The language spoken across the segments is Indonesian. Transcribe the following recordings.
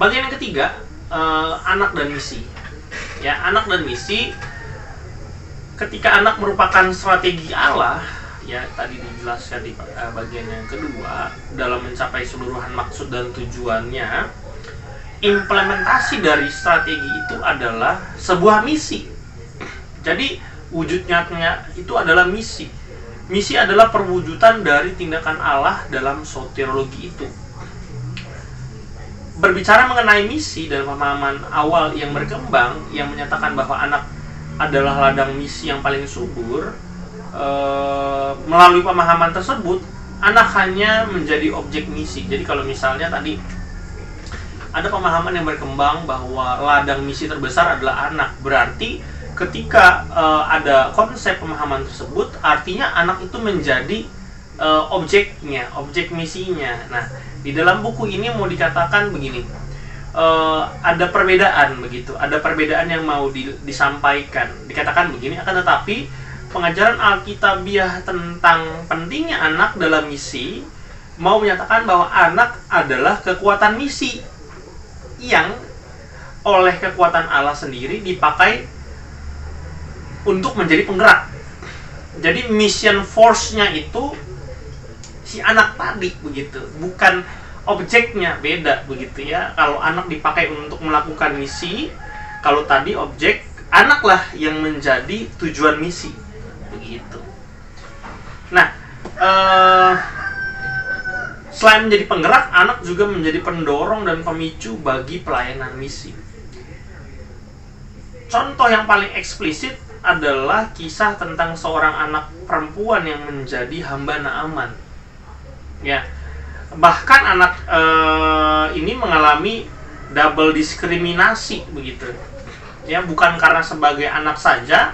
Bagian yang ketiga, anak dan misi. Ya, anak dan misi. Ketika anak merupakan strategi Allah, ya tadi dijelaskan di bagian yang kedua, dalam mencapai seluruhan maksud dan tujuannya, implementasi dari strategi itu adalah sebuah misi. Jadi wujud nyatanya itu adalah misi. Misi adalah perwujudan dari tindakan Allah dalam soteriologi itu. Berbicara mengenai misi dan pemahaman awal yang berkembang yang menyatakan bahwa anak adalah ladang misi yang paling subur, melalui pemahaman tersebut anak hanya menjadi objek misi. Jadi kalau misalnya tadi ada pemahaman yang berkembang bahwa ladang misi terbesar adalah anak, berarti ketika ada konsep pemahaman tersebut, artinya anak itu menjadi objeknya, objek misinya. Nah, di dalam buku ini mau dikatakan begini, ada perbedaan begitu, ada perbedaan yang mau disampaikan. Dikatakan begini, akan tetapi pengajaran Alkitabiah tentang pentingnya anak dalam misi mau menyatakan bahwa anak adalah kekuatan misi yang oleh kekuatan Allah sendiri dipakai untuk menjadi penggerak. Jadi mission force-nya itu si anak tadi begitu, bukan objeknya, beda begitu ya. Kalau anak dipakai untuk melakukan misi, kalau tadi objek, anaklah yang menjadi tujuan misi begitu. Nah, selain menjadi penggerak, anak juga menjadi pendorong dan pemicu bagi pelayanan misi. Contoh yang paling eksplisit adalah kisah tentang seorang anak perempuan yang menjadi hamba Naaman. Ya, bahkan anak ini mengalami double diskriminasi begitu. Ya, bukan karena sebagai anak saja,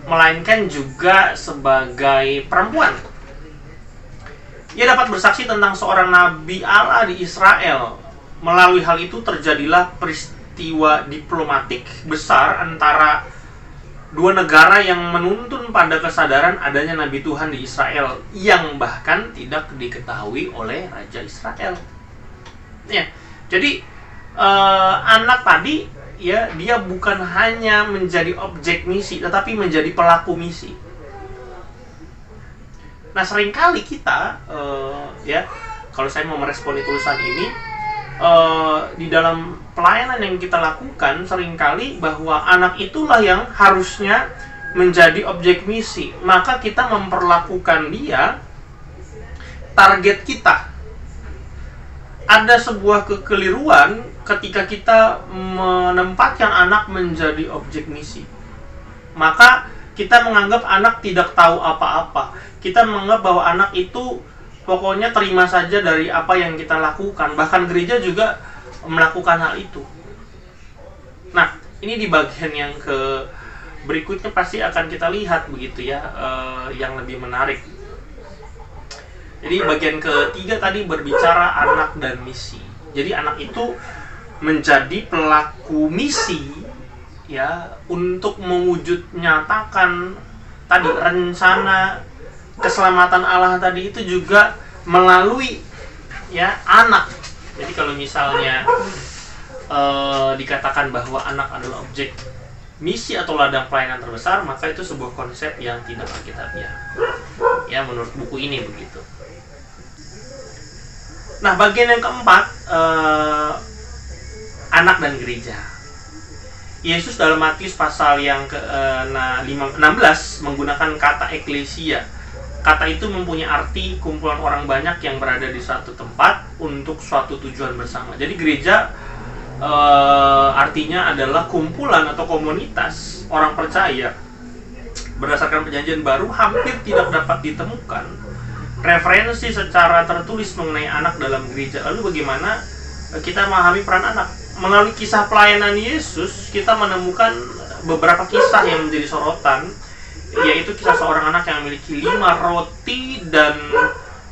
melainkan juga sebagai perempuan. Ia dapat bersaksi tentang seorang nabi Allah di Israel. Melalui hal itu terjadilah peristiwa diplomatik besar antara dua negara yang menuntun pada kesadaran adanya Nabi Tuhan di Israel yang bahkan tidak diketahui oleh Raja Israel. Ya, jadi anak tadi ya dia bukan hanya menjadi objek misi, tetapi menjadi pelaku misi. Nah, seringkali kita ya kalau saya mau meresponi tulisan ini, di dalam pelayanan yang kita lakukan seringkali bahwa anak itulah yang harusnya menjadi objek misi, maka kita memperlakukan dia target kita. Ada sebuah kekeliruan ketika kita menempatkan anak menjadi objek misi. Maka kita menganggap anak tidak tahu apa-apa. Kita menganggap bahwa anak itu pokoknya terima saja dari apa yang kita lakukan. Bahkan gereja juga melakukan hal itu. Nah, ini di bagian yang berikutnya pasti akan kita lihat begitu ya, yang lebih menarik. Jadi bagian ketiga tadi berbicara anak dan misi. Jadi anak itu menjadi pelaku misi ya untuk mewujud nyatakan tadi rencana keselamatan Allah tadi itu juga melalui ya anak. Jadi kalau misalnya dikatakan bahwa anak adalah objek misi atau ladang pelayanan terbesar, maka itu sebuah konsep yang tidak alkitabiah. Ya, menurut buku ini begitu. Nah, bagian yang keempat, anak dan gereja. Yesus dalam Matius pasal yang ke-16 menggunakan kata eklesia. Kata itu mempunyai arti kumpulan orang banyak yang berada di suatu tempat untuk suatu tujuan bersama. Jadi gereja artinya adalah kumpulan atau komunitas orang percaya. Berdasarkan Perjanjian Baru hampir tidak dapat ditemukan referensi secara tertulis mengenai anak dalam gereja. Lalu bagaimana kita memahami peran anak? Melalui kisah pelayanan Yesus, kita menemukan beberapa kisah yang menjadi sorotan, yaitu kisah seorang anak yang memiliki 5 roti dan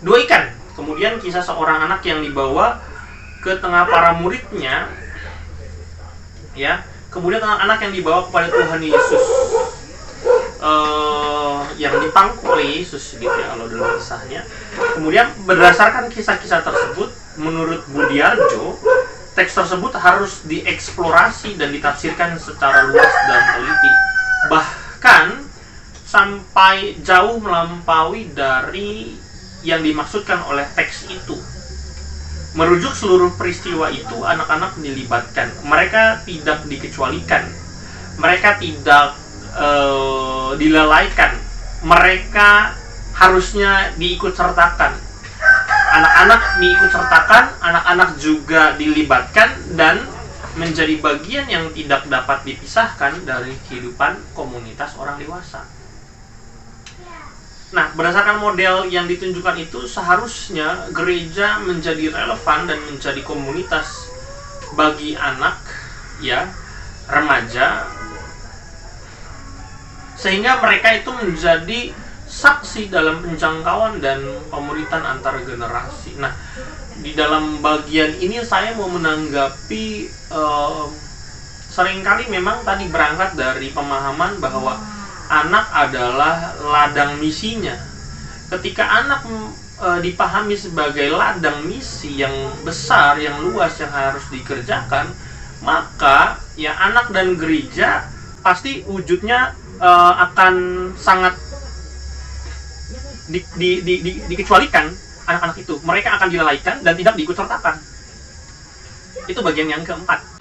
2 ikan. Kemudian kisah seorang anak yang dibawa ke tengah para muridnya, ya. Kemudian anak-anak yang dibawa kepada Tuhan Yesus, yang dipangku oleh Yesus gitu ya kalau dalam kisahnya. Kemudian berdasarkan kisah-kisah tersebut, menurut Budiarjo, teks tersebut harus dieksplorasi dan ditafsirkan secara luas dan teliti, bahkan sampai jauh melampaui dari yang dimaksudkan oleh teks itu. Merujuk seluruh peristiwa itu, anak-anak dilibatkan. Mereka tidak dikecualikan. Mereka tidak dilalaikan. Mereka harusnya diikut sertakan. Anak-anak diikut sertakan, anak-anak juga dilibatkan dan menjadi bagian yang tidak dapat dipisahkan dari kehidupan komunitas orang dewasa. Nah, berdasarkan model yang ditunjukkan itu, seharusnya gereja menjadi relevan dan menjadi komunitas bagi anak, ya, remaja, sehingga mereka itu menjadi saksi dalam penjangkauan dan pemuritan antar generasi. Nah, di dalam bagian ini saya mau menanggapi seringkali memang tadi berangkat dari pemahaman bahwa anak adalah ladang misinya. Ketika anak dipahami sebagai ladang misi yang besar, yang luas, yang harus dikerjakan, maka ya anak dan gereja pasti wujudnya akan sangat dikecualikan. Anak-anak itu mereka akan dilalaikan dan tidak diikut sertakan. Itu bagian yang keempat.